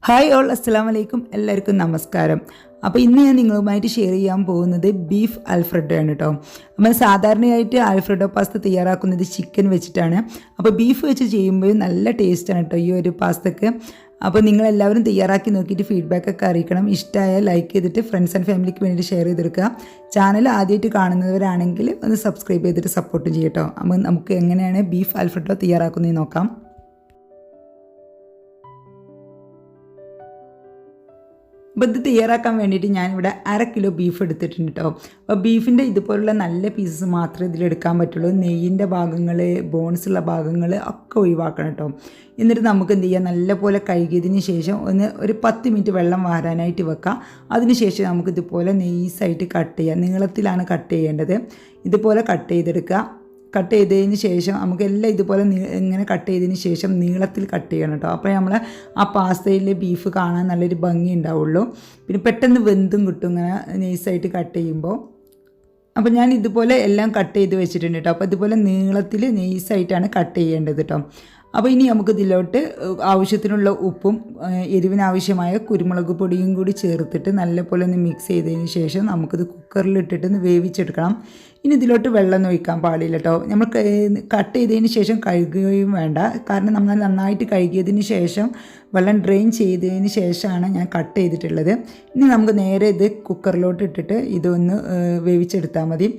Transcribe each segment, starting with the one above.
Hi all, അസ്സലാമു അലൈക്കും. എല്ലാവർക്കും നമസ്കാരം. അപ്പോൾ ഇന്ന് ഞാൻ നിങ്ങളുമായിട്ട് ഷെയർ ചെയ്യാൻ പോകുന്നത് ബീഫ് ആൽഫ്രെഡോ ആണ് കേട്ടോ. നമ്മൾ സാധാരണയായിട്ട് ആൽഫ്രെഡോ പാസ്ത തയ്യാറാക്കുന്നത് ചിക്കൻ വെച്ചിട്ടാണ്. അപ്പോൾ ബീഫ് വെച്ച് ചെയ്യുമ്പോൾ നല്ല ടേസ്റ്റാണ് കേട്ടോ ഈ ഒരു പാസ്തക്ക്. അപ്പോൾ നിങ്ങളെല്ലാവരും തയ്യാറാക്കി നോക്കിയിട്ട് ഫീഡ്ബാക്കൊക്കെ അറിയിക്കണം. ഇഷ്ടമായാൽ ലൈക്ക് ചെയ്തിട്ട് ഫ്രണ്ട്സ് ആൻഡ് ഫാമിലിക്ക് വേണ്ടിയിട്ട് ഷെയർ ചെയ്തെടുക്കുക. ചാനൽ ആദ്യമായിട്ട് കാണുന്നവരാണെങ്കിൽ ഒന്ന് സബ്സ്ക്രൈബ് ചെയ്തിട്ട് സപ്പോർട്ട് ചെയ്യട്ടോ. അപ്പോൾ നമുക്ക് എങ്ങനെയാണ് ബീഫ് ആൽഫ്രെഡോ തയ്യാറാക്കുന്നത് നോക്കാം. അപ്പോൾ ഇത് തയ്യാറാക്കാൻ വേണ്ടിയിട്ട് ഞാനിവിടെ 1/2 കിലോ ബീഫ് എടുത്തിട്ടുണ്ട് കേട്ടോ. അപ്പോൾ ബീഫിൻ്റെ ഇതുപോലുള്ള നല്ല പീസസ് മാത്രമേ ഇതിലെടുക്കാൻ പറ്റുള്ളൂ. നെയ്യിൻ്റെ ഭാഗങ്ങൾ, ബോൺസുള്ള ഭാഗങ്ങൾ ഒക്കെ ഒഴിവാക്കണം കേട്ടോ. എന്നിട്ട് നമുക്ക് എന്ത് ചെയ്യാം, നല്ലപോലെ കഴുകിയതിന് ശേഷം ഒരു 10 മിനിറ്റ് വെള്ളം വാരാനായിട്ട് വെക്കാം. അതിനുശേഷം നമുക്ക് ഇതുപോലെ നൈസായിട്ട് കട്ട് ചെയ്യാം. നീളത്തിലാണ് കട്ട് ചെയ്യേണ്ടത്. ഇതുപോലെ കട്ട് ചെയ്തെടുക്കുക. കട്ട് ചെയ്തതിന് ശേഷം നമുക്ക് എല്ലാം ഇതുപോലെ ഇങ്ങനെ കട്ട് ചെയ്തതിന് ശേഷം നീളത്തിൽ കട്ട് ചെയ്യണം കേട്ടോ. അപ്പോൾ നമ്മൾ ആ പാസ്തയിൽ ബീഫ് കാണാൻ നല്ലൊരു ഭംഗി ഉണ്ടാവുള്ളൂ. പിന്നെ പെട്ടെന്ന് വെന്തും കിട്ടും ഇങ്ങനെ നൈസായിട്ട് കട്ട് ചെയ്യുമ്പോൾ. അപ്പോൾ ഞാൻ ഇതുപോലെ എല്ലാം കട്ട് ചെയ്ത് വെച്ചിട്ടുണ്ട് കേട്ടോ. അപ്പോൾ ഇതുപോലെ നീളത്തിൽ നൈസായിട്ടാണ് കട്ട് ചെയ്യേണ്ടത് കേട്ടോ. അപ്പോൾ ഇനി നമുക്ക് ഇതിലോട്ട് ആവശ്യത്തിനുള്ള ഉപ്പും എരിവിനാവശ്യമായ കുരുമുളക് പൊടിയും കൂടി ചേർത്തിട്ട് നല്ലപോലെ ഒന്ന് മിക്സ് ചെയ്തതിന് ശേഷം നമുക്കിത് കുക്കറിലിട്ടിട്ട് ഒന്ന് വേവിച്ചെടുക്കണം. ഇനി ഇതിലോട്ട് വെള്ളം ഒഴിക്കാൻ പാടില്ല കേട്ടോ. നമ്മൾ കട്ട് ചെയ്തതിന് ശേഷം കഴുകുകയും വേണ്ട. കാരണം നമ്മൾ നന്നായിട്ട് കഴുകിയതിന് ശേഷം വെള്ളം ഡ്രെയിൻ ചെയ്തതിന് ശേഷമാണ് ഞാൻ കട്ട് ചെയ്തിട്ടുള്ളത്. ഇനി നമുക്ക് നേരെ ഇത് കുക്കറിലോട്ട് ഇട്ടിട്ട് ഇതൊന്ന് വേവിച്ചെടുത്താൽ മതി.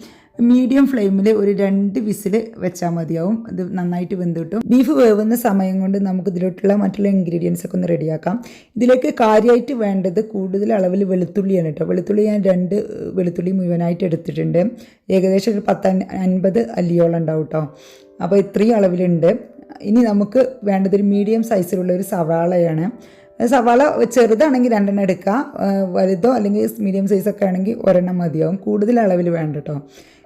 മീഡിയം ഫ്ലെയിമിൽ ഒരു 2 വിസിൽ വെച്ചാൽ മതിയാവും. ഇത് നന്നായിട്ട് വെന്ത് കിട്ടും. ബീഫ് വേവുന്ന സമയം കൊണ്ട് നമുക്ക് ഇതിലോട്ടുള്ള മറ്റുള്ള ഇൻഗ്രീഡിയൻസ് ഒക്കെ ഒന്ന് റെഡിയാക്കാം. ഇതിലേക്ക് കാര്യമായിട്ട് വേണ്ടത് കൂടുതൽ അളവിൽ വെളുത്തുള്ളിയാണ് കേട്ടോ. വെളുത്തുള്ളി ഞാൻ 2 വെളുത്തുള്ളി മുഴുവനായിട്ട് എടുത്തിട്ടുണ്ട്. ഏകദേശം ഒരു 50 അല്ലിയോളം ഉണ്ടാവും കേട്ടോ. അപ്പോൾ ഇത്രയും അളവിലുണ്ട്. ഇനി നമുക്ക് വേണ്ടത് ഒരു മീഡിയം സൈസിലുള്ള ഒരു സവാളയാണ്. സവാള ചെറുതാണെങ്കിൽ 2 എടുക്കുക. വലുതോ അല്ലെങ്കിൽ മീഡിയം സൈസൊക്കെ ആണെങ്കിൽ 1 മതിയാവും. കൂടുതൽ അളവിൽ വേണ്ട കേട്ടോ.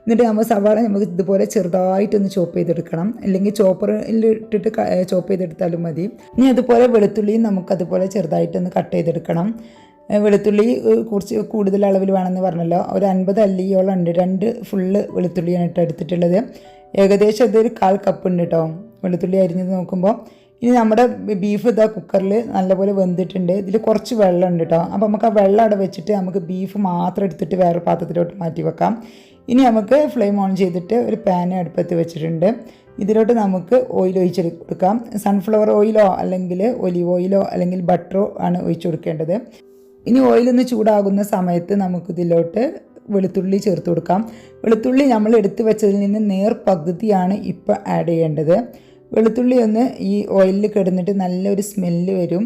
എന്നിട്ട് നമ്മൾ സവാള നമുക്ക് ഇതുപോലെ ചെറുതായിട്ടൊന്ന് ചോപ്പ് ചെയ്തെടുക്കണം. അല്ലെങ്കിൽ ചോപ്പറിൽ ഇട്ടിട്ട് ചോപ്പ് ചെയ്തെടുത്താലും മതി. ഇനി അതുപോലെ വെളുത്തുള്ളിയും നമുക്കതുപോലെ ചെറുതായിട്ടൊന്ന് കട്ട് ചെയ്തെടുക്കണം. വെളുത്തുള്ളി കുറച്ച് കൂടുതൽ അളവിൽ വേണമെന്ന് പറഞ്ഞല്ലോ. ഒരു 50 അല്ലിയോളം ഉണ്ട്. 2 ഫുള്ള് വെളുത്തുള്ളിയാണ് കേട്ടോ എടുത്തിട്ടുള്ളത്. ഏകദേശം ഇതൊരു 1/4 കപ്പ് ഉണ്ട് കേട്ടോ വെളുത്തുള്ളി അരിഞ്ഞത് നോക്കുമ്പോൾ. ഇനി നമ്മുടെ ബീഫ് ഇതാ കുക്കറിൽ നല്ലപോലെ വെന്തിട്ടുണ്ട്. ഇതിൽ കുറച്ച് വെള്ളം ഉണ്ട് കേട്ടോ. അപ്പോൾ നമുക്ക് ആ വെള്ളം അവിടെ വെച്ചിട്ട് നമുക്ക് ബീഫ് മാത്രം എടുത്തിട്ട് വേറെ പാത്രത്തിലോട്ട് മാറ്റി വെക്കാം. ഇനി നമുക്ക് ഫ്ലെയിം ഓൺ ചെയ്തിട്ട് ഒരു പാൻ അടുപ്പത്ത് വെച്ചിട്ടുണ്ട്. ഇതിലോട്ട് നമുക്ക് ഓയിൽ ഒഴിച്ച് കൊടുക്കാം. സൺഫ്ലവർ ഓയിലോ അല്ലെങ്കിൽ ഒലിവ് ഓയിലോ അല്ലെങ്കിൽ ബട്ടറോ ആണ് ഒഴിച്ചു കൊടുക്കേണ്ടത്. ഇനി ഓയിലൊന്ന് ചൂടാകുന്ന സമയത്ത് നമുക്കിതിലോട്ട് വെളുത്തുള്ളി ചേർത്ത് കൊടുക്കാം. വെളുത്തുള്ളി നമ്മൾ എടുത്തു വെച്ചതിൽ നിന്ന് നേർ പകുതിയാണ് ഇപ്പോൾ ആഡ് ചെയ്യേണ്ടത്. വെളുത്തുള്ളി ഒന്ന് ഈ ഓയിലിൽ കിടന്നിട്ട് നല്ലൊരു സ്മെല്ല് വരും.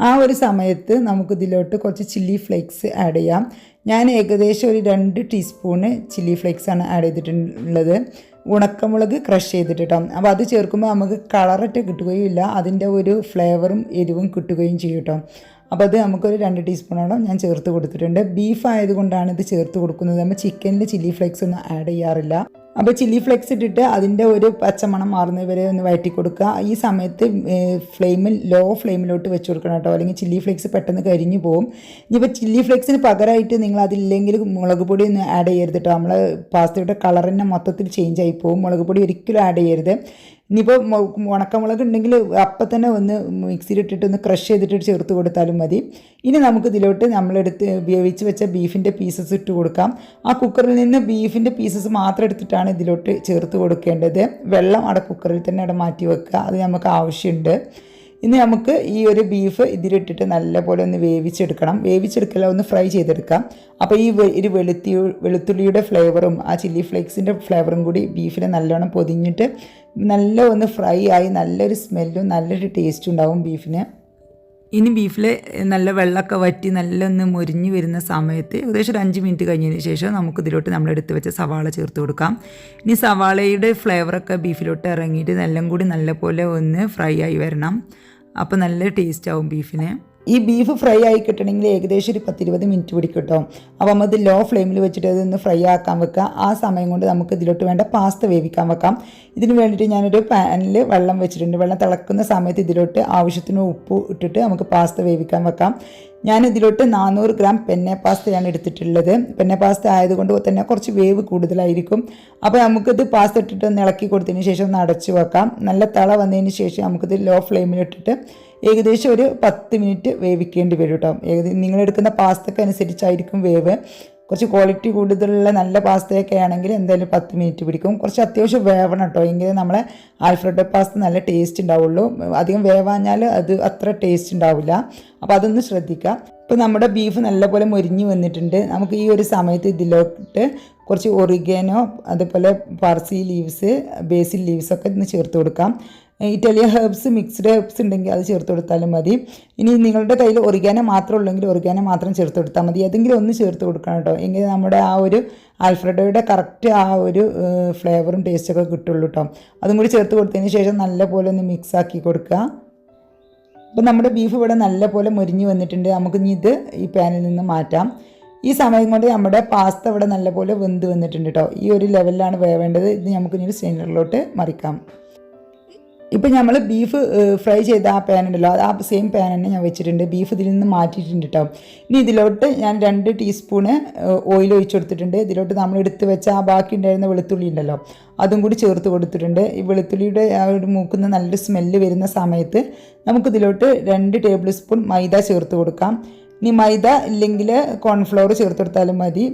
ആ ഒരു സമയത്ത് നമുക്കിതിലോട്ട് കുറച്ച് ചില്ലി ഫ്ലേക്സ് ആഡ് ചെയ്യാം. ഞാൻ ഏകദേശം ഒരു 2 ടീസ്പൂണ് ചില്ലി ഫ്ലേക്സാണ് ആഡ് ചെയ്തിട്ടുള്ളത്. ഉണക്കമുളക് ക്രഷ് ചെയ്തിട്ട് കേട്ടോ. അപ്പോൾ അത് ചേർക്കുമ്പോൾ നമുക്ക് കളറൊക്കെ കിട്ടുകയും ഇല്ല, അതിൻ്റെ ഒരു ഫ്ലേവറും എരിവും കിട്ടുകയും ചെയ്യും കേട്ടോ. അപ്പോൾ അത് നമുക്കൊരു 2 ടീസ്പൂണോളം ഞാൻ ചേർത്ത് കൊടുത്തിട്ടുണ്ട്. ബീഫ് ആയതുകൊണ്ടാണ് ഇത് ചേർത്ത് കൊടുക്കുന്നത്. നമ്മൾ ചിക്കനിൽ ചില്ലി ഫ്ലേക്സ് ഒന്നും ആഡ് ചെയ്യാറില്ല. അപ്പോൾ ചില്ലി ഫ്ലേക്സ് ഇട്ടിട്ട് അതിൻ്റെ ഒരു പച്ചമണം മാറുന്നവരെ ഒന്ന് വഴറ്റി കൊടുക്കുക. ഈ സമയത്ത് ലോ ഫ്ലെയിമിലോട്ട് വെച്ച് കൊടുക്കണം കേട്ടോ. അല്ലെങ്കിൽ ചില്ലി ഫ്ലേക്സ് പെട്ടെന്ന് കരിഞ്ഞു പോകും. ഇനിയിപ്പോൾ ചില്ലി ഫ്ലേക്സിന് പകരമായിട്ട് നിങ്ങൾ അതില്ലെങ്കിൽ മുളക് പൊടി ഒന്നും ആഡ് ചെയ്യരുത് കേട്ടോ. നമ്മൾ പാസ്തയുടെ കളർ തന്നെ മൊത്തത്തിൽ ചേഞ്ച് ആയി പോകും. മുളക് പൊടി ഒരിക്കലും ആഡ് ചെയ്യരുത്. ഇനിയിപ്പോൾ ഉണക്കമുളക് ഉണ്ടെങ്കിൽ അപ്പം തന്നെ ഒന്ന് മിക്സിയിലിട്ടിട്ട് ഒന്ന് ക്രഷ് ചെയ്തിട്ട് ചേർത്ത് കൊടുത്താലും മതി. ഇനി നമുക്ക് ഇതിലോട്ട് നമ്മളെടുത്ത് വേവിച്ച് വെച്ച ബീഫിൻ്റെ പീസസ് ഇട്ട് കൊടുക്കാം. ആ കുക്കറിൽ നിന്ന് ബീഫിൻ്റെ പീസസ് മാത്രം എടുത്തിട്ടാണ് ഇതിലോട്ട് ചേർത്ത് കൊടുക്കേണ്ടത്. വെള്ളം അവിടെ കുക്കറിൽ തന്നെ അവിടെ മാറ്റി വെക്കുക. അത് നമുക്ക് ആവശ്യമുണ്ട്. ഇനി നമുക്ക് ഈ ഒരു ബീഫ് ഇതിലിട്ടിട്ട് നല്ലപോലെ ഒന്ന് വേവിച്ചെടുക്കല ഒന്ന് ഫ്രൈ ചെയ്തെടുക്കാം. അപ്പോൾ ഈ ഒരു വെളുത്തുള്ളിയുടെ ഫ്ലേവറും ആ ചില്ലി ഫ്ലേക്സിൻ്റെ ഫ്ലേവറും കൂടി ബീഫിൽ നല്ലോണം പൊതിഞ്ഞിട്ട് നല്ല ഒന്ന് ഫ്രൈ ആയി നല്ലൊരു സ്മെല്ലും നല്ലൊരു ടേസ്റ്റും ഉണ്ടാവും ബീഫിന്. ഇനി ബീഫിൽ നല്ല വെള്ളമൊക്കെ വറ്റി നല്ല ഒന്ന് മുരിഞ്ഞ് വരുന്ന സമയത്ത് ഏകദേശം ഒരു 5 മിനിറ്റ് കഴിഞ്ഞതിന് ശേഷം നമുക്കിതിലോട്ട് നമ്മളെടുത്ത് വെച്ച സവാള ചേർത്ത് കൊടുക്കാം. ഇനി സവാളയുടെ ഫ്ലേവറൊക്കെ ബീഫിലോട്ട് ഇറങ്ങിയിട്ട് എല്ലാം കൂടി നല്ലപോലെ ഒന്ന് ഫ്രൈ ആയി വരണം. അപ്പോൾ നല്ല ടേസ്റ്റ് ആവും ബീഫിന്. ഈ ബീഫ് ഫ്രൈ ആയി കിട്ടണമെങ്കിൽ ഏകദേശം ഒരു 10-20 മിനിറ്റ് പിടിക്കും കേട്ടോ. അപ്പോൾ നമ്മൾ ഇത് ലോ ഫ്ലെയിമിൽ വെച്ചിട്ട് അതൊന്ന് ഫ്രൈ ആക്കാൻ വെക്കുക. ആ സമയം കൊണ്ട് നമുക്ക് ഇതിലോട്ട് വേണ്ട പാസ്ത വേവിക്കാൻ വെക്കാം. ഇതിന് വേണ്ടിയിട്ട് ഞാനൊരു പാനിൽ വെള്ളം വെച്ചിട്ടുണ്ട്. വെള്ളം തിളക്കുന്ന സമയത്ത് ഇതിലോട്ട് ആവശ്യത്തിന് ഉപ്പ് ഇട്ടിട്ട് നമുക്ക് പാസ്ത വേവിക്കാൻ വെക്കാം. ഞാൻ ഇതിലോട്ട് 400 ഗ്രാം പെന്നെ പാസ്തയാണ് എടുത്തിട്ടുള്ളത്. പെന്നെ പാസ്ത ആയതുകൊണ്ട് തന്നെ കുറച്ച് വേവ് കൂടുതലായിരിക്കും. അപ്പോൾ നമുക്കിത് പാസ്ത ഇട്ടിട്ട് ഒന്ന് ഇളക്കി കൊടുത്തതിന് ശേഷം ഒന്ന് അടച്ചു വെക്കാം. നല്ല തള വന്നതിന് ശേഷം നമുക്കിത് ലോ ഫ്ലെയിമിലിട്ടിട്ട് ഏകദേശം ഒരു 10 മിനിറ്റ് വേവിക്കേണ്ടി വരും കേട്ടോ. നിങ്ങളെടുക്കുന്ന പാസ്തയ്ക്ക് അനുസരിച്ചായിരിക്കും വേവ്. കുറച്ച് ക്വാളിറ്റി കൂടുതലുള്ള നല്ല പാസ്തയൊക്കെ ആണെങ്കിൽ എന്തായാലും 10 മിനിറ്റ് പിടിക്കും. കുറച്ച് അത്യാവശ്യം വേവണം കേട്ടോ, എങ്കിൽ നമ്മളെ ആൽഫ്രെഡോ പാസ്ത നല്ല ടേസ്റ്റ് ഉണ്ടാവുള്ളൂ. അധികം വേവാഞ്ഞാൽ അത് അത്ര ടേസ്റ്റ് ഉണ്ടാവില്ല. അപ്പോൾ അതൊന്ന് ശ്രദ്ധിക്കുക. ഇപ്പോൾ നമ്മുടെ ബീഫ് നല്ലപോലെ മൊരിഞ്ഞ് വന്നിട്ടുണ്ട്. നമുക്ക് ഈ ഒരു സമയത്ത് ഇതിലോട്ട് കുറച്ച് ഒറിഗാനോ, അതുപോലെ പാർസി ലീവ്സ്, ബേസിൽ ലീവ്സൊക്കെ ഒന്ന് ചേർത്ത് കൊടുക്കാം. ഇറ്റാലിയൻ ഹെർബ്സ്, മിക്സ്ഡ് ഹെർബ്സ് ഉണ്ടെങ്കിൽ അത് ചേർത്ത് കൊടുത്താലും മതി. ഇനി നിങ്ങളുടെ കയ്യിൽ ഒറിഗാനോ മാത്രം ഉള്ളെങ്കിൽ ഒറിഗാനോ മാത്രം ചേർത്ത് കൊടുത്താൽ മതി. ഏതെങ്കിലും ഒന്ന് ചേർത്ത് കൊടുക്കണം കേട്ടോ, എങ്കിൽ നമ്മുടെ ആ ഒരു ആൽഫ്രെഡോയുടെ കറക്റ്റ് ആ ഒരു ഫ്ലേവറും ടേസ്റ്റൊക്കെ കിട്ടുള്ളൂ കേട്ടോ. അതും കൂടി ചേർത്ത് കൊടുത്തതിന് ശേഷം നല്ലപോലെ ഒന്ന് മിക്സ് ആക്കി കൊടുക്കുക. അപ്പോൾ നമ്മുടെ ബീഫ് ഇവിടെ നല്ലപോലെ മൊരിഞ്ഞ് വന്നിട്ടുണ്ട്. നമുക്കിനി ഇത് ഈ പാനിൽ നിന്ന് മാറ്റാം. ഈ സമയം കൊണ്ട് നമ്മുടെ പാസ്ത ഇവിടെ നല്ലപോലെ വെന്ത് വന്നിട്ടുണ്ട് കേട്ടോ. ഈ ഒരു ലെവലിലാണ് വേവേണ്ടത്. ഇത് നമുക്കിനി സ്റ്റെയിനറിലോട്ട് മറിക്കാം. ഇപ്പം നമ്മൾ ബീഫ് ഫ്രൈ ചെയ്ത ആ പാൻ ഉണ്ടല്ലോ, ആ സെയിം പാൻ തന്നെ ഞാൻ വെച്ചിട്ടുണ്ട്. ബീഫ് ഇതിൽ നിന്ന് മാറ്റിയിട്ടുണ്ട് കേട്ടോ. ഇനി ഇതിലോട്ട് ഞാൻ 2 ടീസ്പൂണ് ഓയിൽ ഒഴിച്ച് കൊടുത്തിട്ടുണ്ട്. ഇതിലോട്ട് നമ്മൾ എടുത്ത് വെച്ച ആ ബാക്കി ഉണ്ടായിരുന്ന വെളുത്തുള്ളി ഉണ്ടല്ലോ, അതും കൂടി ചേർത്ത് കൊടുത്തിട്ടുണ്ട്. ഈ വെളുത്തുള്ളിയുടെ ആ ഒരു മൂക്കുന്ന നല്ലൊരു സ്മെല്ല് വരുന്ന സമയത്ത് നമുക്കിതിലോട്ട് 2 ടേബിൾ സ്പൂൺ മൈദ ചേർത്ത് കൊടുക്കാം. ഇനി മൈദ ഇല്ലെങ്കിൽ കോൺഫ്ലവർ ചേർത്ത് കൊടുത്താലും മതി,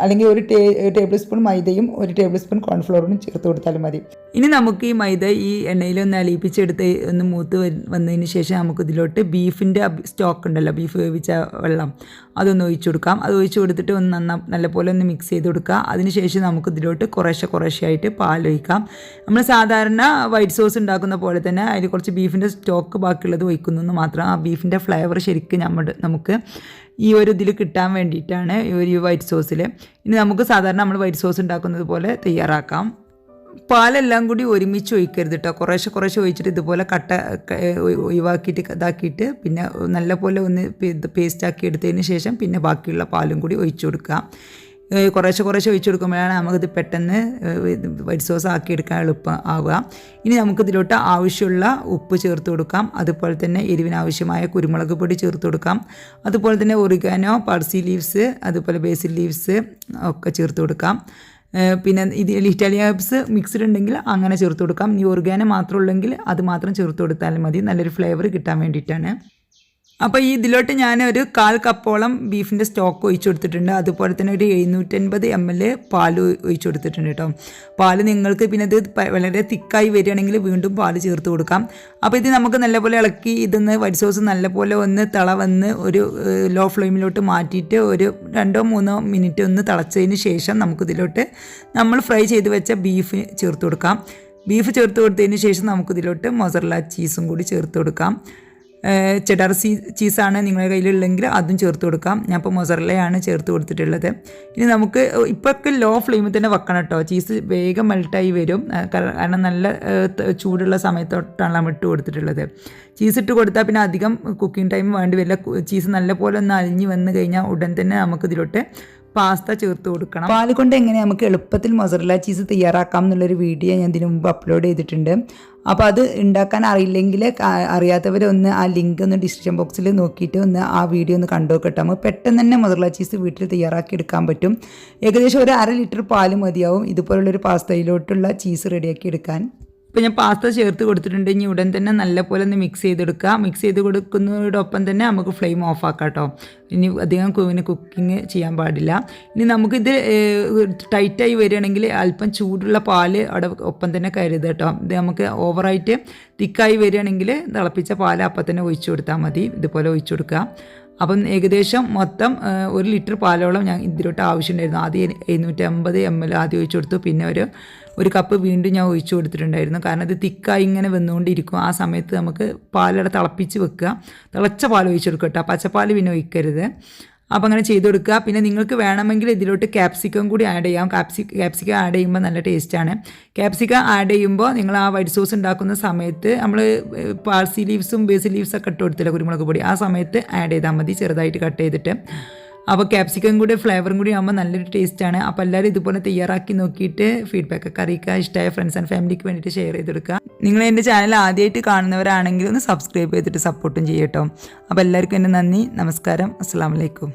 അല്ലെങ്കിൽ 1 ടേബിൾ സ്പൂൺ മൈദയും 1 ടേബിൾ സ്പൂൺ കോൺഫ്ലവറും ചേർത്ത് കൊടുത്താലും മതി. ഇനി നമുക്ക് ഈ മൈദ ഈ എണ്ണയിലൊന്ന് അലിയിപ്പിച്ചെടുത്ത് ഒന്ന് മൂത്ത് വന്നതിന് ശേഷം നമുക്ക് ഇതിലോട്ട് ബീഫിൻ്റെ സ്റ്റോക്ക് ഉണ്ടല്ലോ, ബീഫ് വേവിച്ച വെള്ളം, അതൊന്ന് ഒഴിച്ചു കൊടുക്കാം. അത് ഒഴിച്ച് കൊടുത്തിട്ട് ഒന്ന് നല്ലപോലെ ഒന്ന് മിക്സ് ചെയ്ത് കൊടുക്കുക. അതിനുശേഷം നമുക്ക് ഇതിലോട്ട് കുറേശ്ശെ ആയിട്ട് പാലൊഴിക്കാം. നമ്മൾ സാധാരണ വൈറ്റ് സോസ് ഉണ്ടാക്കുന്ന പോലെ തന്നെ അതിൽ കുറച്ച് ബീഫിൻ്റെ സ്റ്റോക്ക് ബാക്കിയുള്ളത് ഒഴിക്കുന്നു മാത്രം. ആ ബീഫിൻ്റെ ഫ്ലേവർ ശരിക്കും നമുക്ക് ഈ ഒരു ഇതിൽ കിട്ടാൻ വേണ്ടിയിട്ടാണ് ഈ ഒരു വൈറ്റ് സോസിൽ. ഇനി നമുക്ക് സാധാരണ നമ്മൾ വൈറ്റ് സോസ് ഉണ്ടാക്കുന്നത് പോലെ തയ്യാറാക്കാം. പാലെല്ലാം കൂടി ഒരുമിച്ച് ഒഴിക്കരുത് കേട്ടോ. കുറേശ്ശെ ഒഴിച്ചിട്ട് ഇതുപോലെ ഒഴിവാക്കിയിട്ട് ഇതാക്കിയിട്ട് പിന്നെ നല്ലപോലെ ഒന്ന് പേസ്റ്റാക്കി എടുത്തതിന് ശേഷം പിന്നെ ബാക്കിയുള്ള പാലും കൂടി ഒഴിച്ചു കൊടുക്കുക. കുറേശ്ശെ ഒഴിച്ചു കൊടുക്കുമ്പോഴാണ് നമുക്കിത് പെട്ടെന്ന് വൈറ്റ് സോസ് ആക്കി എടുക്കാൻ എളുപ്പം ആവുക. ഇനി നമുക്കിതിലോട്ട് ആവശ്യമുള്ള ഉപ്പ് ചേർത്ത് കൊടുക്കാം. അതുപോലെ തന്നെ എരിവിനാവശ്യമായ കുരുമുളക് പൊടി ചേർത്ത് കൊടുക്കാം. അതുപോലെ തന്നെ ഒറിഗാനോ, പാർസി ലീവ്സ്, അതുപോലെ ബേസിൽ ലീവ്സ് ഒക്കെ ചേർത്ത് കൊടുക്കാം. പിന്നെ ഇതിൽ ഇറ്റാലിയൻ ഹെർബ്സ് മിക്സ്ഡ് ഉണ്ടെങ്കിൽ അങ്ങനെ ചേർത്ത് കൊടുക്കാം. ഇനി ഒറിഗാനോ മാത്രം ഉള്ളെങ്കിൽ അത് മാത്രം ചേർത്ത് കൊടുത്താലും മതി, നല്ലൊരു ഫ്ലേവർ കിട്ടാൻ വേണ്ടിയിട്ടാണ്. അപ്പോൾ ഈ ഇതിലോട്ട് ഞാൻ ഒരു 1/4 കപ്പോളം ബീഫിൻ്റെ സ്റ്റോക്ക് ഒഴിച്ചു കൊടുത്തിട്ടുണ്ട്. അതുപോലെ തന്നെ ഒരു 750 ml പാൽ ഒഴിച്ചു കൊടുത്തിട്ടുണ്ട് കേട്ടോ. പാൽ നിങ്ങൾക്ക് പിന്നെ ഇത് വളരെ തിക്കായി വരികയാണെങ്കിൽ വീണ്ടും പാൽ ചേർത്ത് കൊടുക്കാം. അപ്പോൾ ഇത് നമുക്ക് നല്ലപോലെ ഇളക്കി ഇതൊന്ന് വൈറ്റ് സോസ് നല്ലപോലെ ഒന്ന് വന്ന് ഒരു ലോ ഫ്ലെയിമിലോട്ട് മാറ്റിയിട്ട് ഒരു 2-3 മിനിറ്റ് ഒന്ന് തിളച്ചതിന് ശേഷം നമുക്കിതിലോട്ട് നമ്മൾ ഫ്രൈ ചെയ്ത് വെച്ച ബീഫ് ചേർത്ത് കൊടുക്കാം. ബീഫ് ചേർത്ത് കൊടുത്തതിന് ശേഷം നമുക്കിതിലോട്ട് മൊസറല്ല ചീസും കൂടി ചേർത്ത് കൊടുക്കാം. ചെഡാർ ചീസാണ് നിങ്ങളുടെ കയ്യിലുള്ളെങ്കിൽ അതും ചേർത്ത് കൊടുക്കാം. ഞാൻ ഇപ്പോൾ മൊസറല്ലയാണ് ചേർത്ത് കൊടുത്തിട്ടുള്ളത്. ഇനി നമുക്ക് ഇപ്പോഴൊക്കെ ലോ ഫ്ലെയിമിൽ തന്നെ വെക്കണം കേട്ടോ. ചീസ് വേഗം മെൽട്ടായി വരും, കാരണം നല്ല ചൂടുള്ള സമയത്തോട്ടാണ് നമ്മൾ ഇട്ട് കൊടുത്തിട്ടുള്ളത്. ചീസ് ഇട്ട് കൊടുത്താൽ പിന്നെ അധികം കുക്കിംഗ് ടൈം വേണ്ടി വരില്ല. ചീസ് നല്ലപോലെ ഒന്ന് അലിഞ്ഞ് വന്നു കഴിഞ്ഞാൽ ഉടൻ തന്നെ നമുക്കിതിലോട്ട് പാസ്ത ചേർത്ത് കൊടുക്കണം. പാൽ കൊണ്ട് എങ്ങനെ നമുക്ക് എളുപ്പത്തിൽ മൊസറല്ല ചീസ് തയ്യാറാക്കാം എന്നുള്ളൊരു വീഡിയോ ഞാൻ ഇതിനു മുമ്പ് അപ്ലോഡ് ചെയ്തിട്ടുണ്ട്. അപ്പോൾ അത് ഉണ്ടാക്കാൻ അറിയില്ലെങ്കിൽ അറിയാത്തവരൊന്ന് ആ ലിങ്ക് ഒന്ന് ഡിസ്ക്രിപ്ഷൻ ബോക്സിൽ നോക്കിയിട്ട് ഒന്ന് ആ വീഡിയോ ഒന്ന് കണ്ടു നോക്കട്ടെ. നമുക്ക് പെട്ടെന്ന് തന്നെ മൊസറല്ല ചീസ് വീട്ടിൽ തയ്യാറാക്കി എടുക്കാൻ പറ്റും. ഏകദേശം ഒരു 1/2 ലിറ്റർ പാൽ മതിയാവും ഇതുപോലുള്ളൊരു പാസ്തയിലോട്ടുള്ള ചീസ് റെഡിയാക്കി എടുക്കാൻ. ഇപ്പോൾ ഞാൻ പാസ്ത ചേർത്ത് കൊടുത്തിട്ടുണ്ട്. ഇനി ഉടൻ തന്നെ നല്ലപോലെ ഒന്ന് മിക്സ് ചെയ്തെടുക്കുക. മിക്സ് ചെയ്ത് കൊടുക്കുന്നതോടൊപ്പം തന്നെ നമുക്ക് ഫ്ലെയിം ഓഫ് ആക്കാം കേട്ടോ. ഇനി അധികം കുക്കിങ് ചെയ്യാൻ പാടില്ല. ഇനി നമുക്കിത് ടൈറ്റായി വരികയാണെങ്കിൽ അല്പം ചൂടുള്ള പാല് അവിടെ ഒപ്പം തന്നെ കരുതുക കേട്ടോ. ഇത് നമുക്ക് ഓവറായിട്ട് തിക്കായി വരികയാണെങ്കിൽ തിളപ്പിച്ച പാൽ അപ്പം തന്നെ ഒഴിച്ചു കൊടുത്താൽ മതി. ഇതുപോലെ ഒഴിച്ചു കൊടുക്കുക. അപ്പം ഏകദേശം മൊത്തം 1 ലിറ്റർ പാലോളം ഞാൻ ഇതിലോട്ട് ആവശ്യമുണ്ടായിരുന്നു. ആദ്യം 750 ml ആദ്യം ഒഴിച്ചു കൊടുത്തു. പിന്നെ ഒരു കപ്പ് വീണ്ടും ഞാൻ ഒഴിച്ചു കൊടുത്തിട്ടുണ്ടായിരുന്നു. കാരണം ഇത് തിക്കായി ഇങ്ങനെ വന്നുകൊണ്ടിരിക്കും. ആ സമയത്ത് നമുക്ക് പാലവിടെ തിളപ്പിച്ച് വെക്കുക. തിളച്ച പാൽ ഒഴിച്ചു കൊടുക്കുക കേട്ടോ. പച്ചപ്പാൽ പിന്നെ ഒഴിക്കരുത്. അപ്പോൾ അങ്ങനെ ചെയ്ത് കൊടുക്കുക. പിന്നെ നിങ്ങൾക്ക് വേണമെങ്കിൽ ഇതിലോട്ട് ക്യാപ്സിക്കം കൂടി ആഡ് ചെയ്യാം. ക്യാപ്സിക്കം ആഡ് ചെയ്യുമ്പോൾ നല്ല ടേസ്റ്റാണ്. ക്യാപ്സിക്കം ആഡ് ചെയ്യുമ്പോൾ നിങ്ങൾ ആ വൈറ്റ് സോസ് ഉണ്ടാക്കുന്ന സമയത്ത് നമ്മൾ പാർസി ലീവ്സും ബേസിൽ ലീവ്സൊക്കെ ഇട്ട് കൊടുത്തില്ല, കുരുമുളക് പൊടി, ആ സമയത്ത് ആഡ് ചെയ്താൽ മതി, ചെറുതായിട്ട് കട്ട് ചെയ്തിട്ട്. അപ്പോൾ ക്യാപ്സിക്കം കൂടി ഫ്ലേവറും കൂടി ആകുമ്പോൾ നല്ലൊരു ടേസ്റ്റാണ്. അപ്പോൾ എല്ലാവരും ഇതുപോലെ തയ്യാറാക്കി നോക്കിയിട്ട് ഫീഡ്ബാക്കൊക്കെ അറിയിക്കുക. ഇഷ്ടമായ ഫ്രണ്ട്സ് ആൻഡ് ഫാമിലിക്ക് വേണ്ടിയിട്ട് ഷെയർ ചെയ്ത് കൊടുക്കുക. നിങ്ങൾ എൻ്റെ ചാനൽ ആദ്യമായിട്ട് കാണുന്നവരാണെങ്കിൽ ഒന്ന് സബ്സ്ക്രൈബ് ചെയ്തിട്ട് സപ്പോർട്ടും ചെയ്യട്ടോ. അപ്പോൾ എല്ലാവർക്കും എൻ്റെ നന്ദി, നമസ്കാരം, അസ്സലാമു അലൈക്കും.